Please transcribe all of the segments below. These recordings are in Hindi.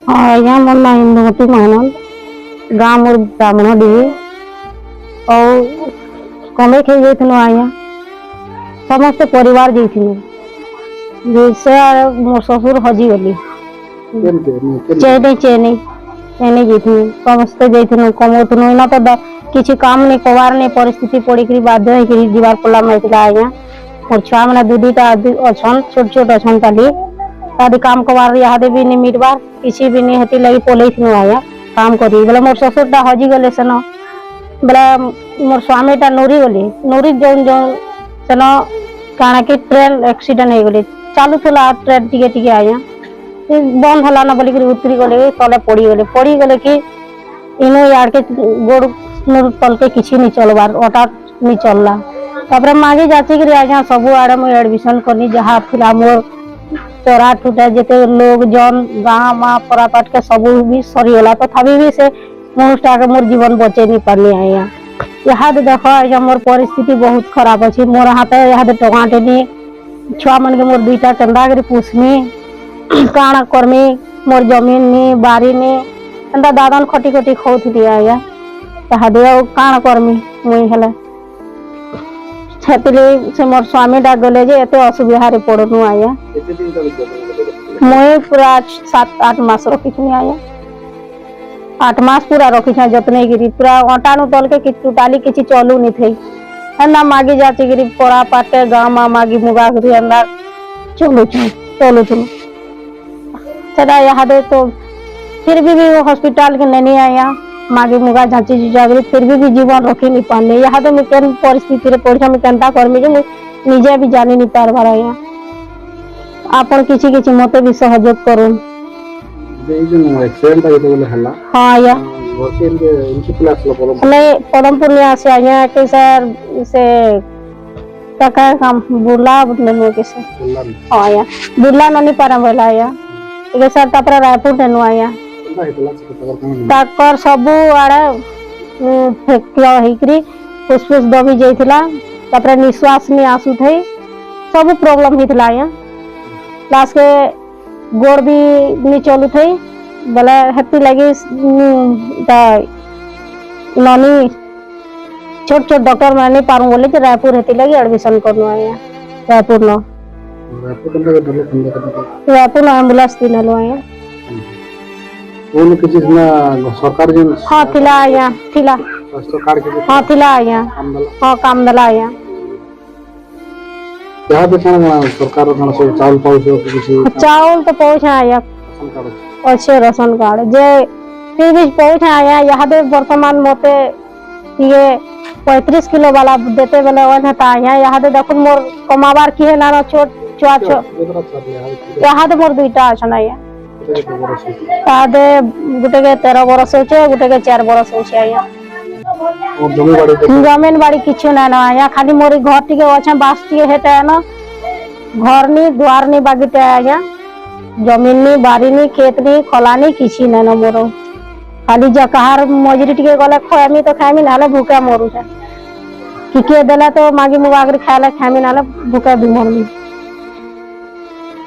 हाँ आज्ञा मोर ना इंदुमती महानंद गाँव मोर ब्राह्मण डी और कमे खे जाइथिनु आज्ञा समस्त परिवार जाइथिनु से मोर ससुर हजी गली चेन्नई चेन्नई चेन्नई जाइथिनु समस्त जाइथिनु कमौथिनु ना तो किसी काम नहीं कबार नहीं परिस्थिति पड़ी बाध्य होकर जीवार पड़ा मारता आज्ञा मोर छुआ मैंने दुईटा अच्छन छोट छोट अच्छन ताली तादी काम कबार यहाँ भी नहीं मिटबार किसी भी नहीं हेती लगी पलई थी आया काम करी बोले मोर ससुर टा हजी गले सेन बोले मोर स्वामी टा नूरी गली नूरी जौन जौन सेन काना कि ट्रेन एक्सीडेंट हो गली चालू थला ट्रेन टिके टिके आया बंद हला ना बोलिक उतरी गले तले पड़ी गले कि इनु यार के गोड़ नूर तल के किसी नहीं चलबार ओटा नहीं चलला तापर मागे जाची कि आज्ञा सबु आड़े मुझे एडमिशन करनी जहाँ थिला मोर तोरा टूटा जेते लोग जन गाँ माँ परापाट के सबू भी सरीगला तथापि भी से मनुष्य के मोर जीवन बचे नहीं पारनी आज्ञा यहाँ देख आज्ञा मोर परिस्थिति बहुत खराब अच्छी मोर हाथ यहाँ टगाटे नहीं छुआ मन के मोर दुईटा केन्दा कर पुषमी काଣା करमी मोर जमीन नहीं बारी नहीं एंता दादन खटी खटी खाऊथी आज्ञा यहाँ काଣା करमी मुई हेले से मोर स्वामी टा गले जे एते असुविधा रे पड़नु आया मुई पूरा 7-8 मास रखी आया 8 मास पूरा रखी जतने गिरी पूरा अटानु तल के टोटाली किसी चलू नहीं थी एंदा मागी जाची गिरी पड़ा पाटे गाँव में मागी मुगा गिरी अंदर चलू सेटा यहाँ दे तो फिर भी हॉस्पिटल के नहीं आया मागे मुगा जांची जागरी फिर भी जीवन रखी नहीं पाने यहाँ तो मुझे परिस्थिति रे पड़ मुझे केनता करमी जे निजे भी जानी नहीं पार बार आया आपन किसी किसी मते भी सहयोग करूं जे जो एक्सीडेंट आइतो बोले हला हां आया वर्षन के इनकी क्लास लो बोलो नहीं परमपुर में आसे आया के सर से तका काम बुला बदले के से हां आया बुला नहीं पारा बोला आया के सर तापर रायपुर देनु आया ताकर सबु आड़े फेकिया होइकरी फुसफुस दबी जाइथिला तापर निश्वास नहीं आसु थे सब प्रॉब्लम हितला या लास्ट के गोड़ भी नहीं चलू थे बोले हेती लगी नानी छोट छोट डॉक्टर मैं नहीं पारूं बोले कि रायपुर हेती लगी एडमिशन करनो आया रायपुर ना एम्बुलेंस दिनलो आया कौन किसी ना सरकार जन हां थिला आया थिला स्वास्थ्य कार्ड के हां थिला आया हां काम दला आया यहाँ पे कौन सरकार का सब चावल पाउछ किसी चावल तो पहुंचा आया अच्छे राशन कार्ड जे फिर भी पहुंचा आया यहाँ पे वर्तमान मते ये 35 किलो वाला देते बेले वन हता आया यहाँ पे देखो मोर कमाबार की है ना छोट छुआ यहाँ तो मोर दुईटा अछन आया तादे गुटे के 13 बरस होचे गुटे के 4 बरस होचे आया जमीन बाड़ी किछु ना ना आया खाली मोरी घर टिके अच्छा बास टिके हेटे ना घर नी द्वार नी बागीटे आया जमीन नी बारी नी खेत नी खला नी किछि ना ना मोरो खाली जकार मजूरी टिके गले खामी तो खामी नाले भूखे मरू छे किके देला तो मागी मुगागरी खाले खामी नाले भूखे भी मरमी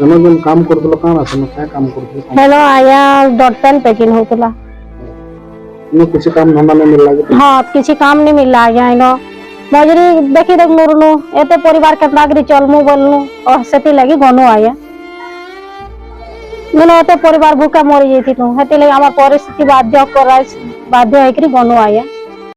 जन काम करतलो काना समय काय काम करतलो हेलो आया डॉटन पैकिंग होतला नो किसी काम धंधा नहीं मिल लागे हां किसी काम नहीं मिल लागे आइनो मजूरी देखि देख मोरनु एते परिवार केतना करी चलमु बोलनु और सेति लागि गनो आया मने एते परिवार भूखा मरि जेति नु हेति लागि हमर परिस्थिति बाध्य होइकरी गनो आया